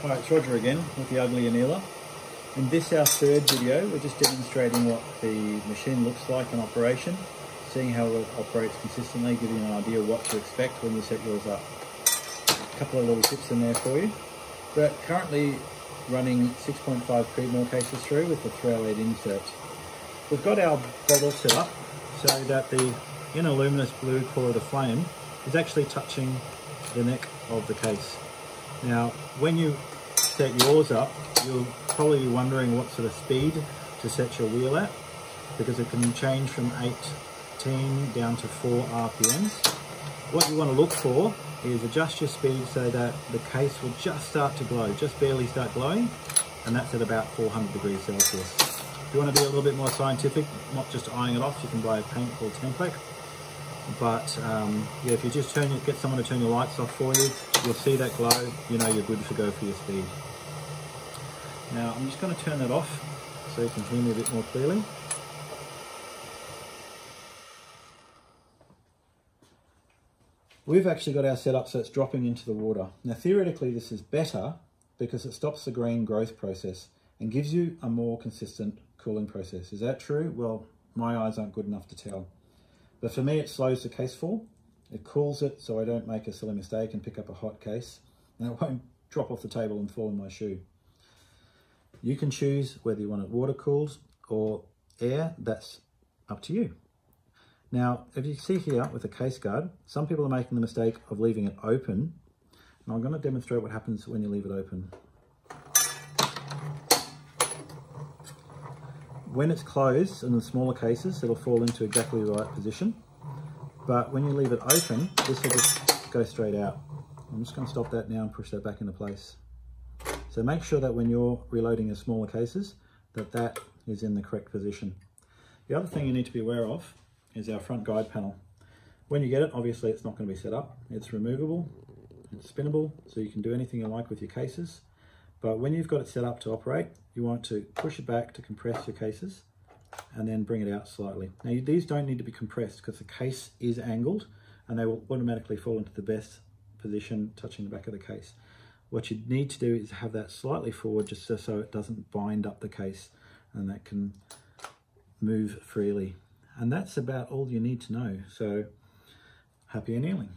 Hi, it's Roger again with the Ugly Annealer. In this, our third video, we're just demonstrating what the machine looks like in operation, seeing how it operates consistently, giving you an idea of what to expect when you set yours up. A couple of little tips in there for you. We're currently running 6.5 Creedmoor cases through with the 308 insert. We've got our bottle set up so that the inner luminous blue core of the flame is actually touching the neck of the case. Now, when you set yours up, you'll probably be wondering what sort of speed to set your wheel at, because it can change from 18 down to 4 RPMs. What you want to look for is adjust your speed so that the case will just start to glow, just barely start glowing, and that's at about 400 degrees Celsius. If you want to be a little bit more scientific, not just eyeing it off, you can buy a paint called template. But yeah, if you just get someone to turn your lights off for you, you'll see that glow, you know you're good to go for your speed. Now I'm just going to turn that off so you can hear me a bit more clearly. We've actually got our set up so it's dropping into the water. Now theoretically this is better because it stops the green growth process and gives you a more consistent cooling process. Is that true? Well, my eyes aren't good enough to tell. But for me, it slows the case fall. It cools it so I don't make a silly mistake and pick up a hot case, and it won't drop off the table and fall in my shoe. You can choose whether you want it water cooled or air. That's up to you. Now, if you see here with the case guard, some people are making the mistake of leaving it open. And I'm going to demonstrate what happens when you leave it open. When it's closed in the smaller cases, it'll fall into exactly the right position. But when you leave it open, this will just go straight out. I'm just going to stop that now and push that back into place. So make sure that when you're reloading your smaller cases, that is in the correct position. The other thing you need to be aware of is our front guide panel. When you get it, obviously it's not going to be set up. It's removable, it's spinnable, so you can do anything you like with your cases. But when you've got it set up to operate, you want to push it back to compress your cases and then bring it out slightly. Now these don't need to be compressed because the case is angled and they will automatically fall into the best position touching the back of the case. What you need to do is have that slightly forward just so it doesn't bind up the case and that can move freely. And that's about all you need to know. So happy annealing.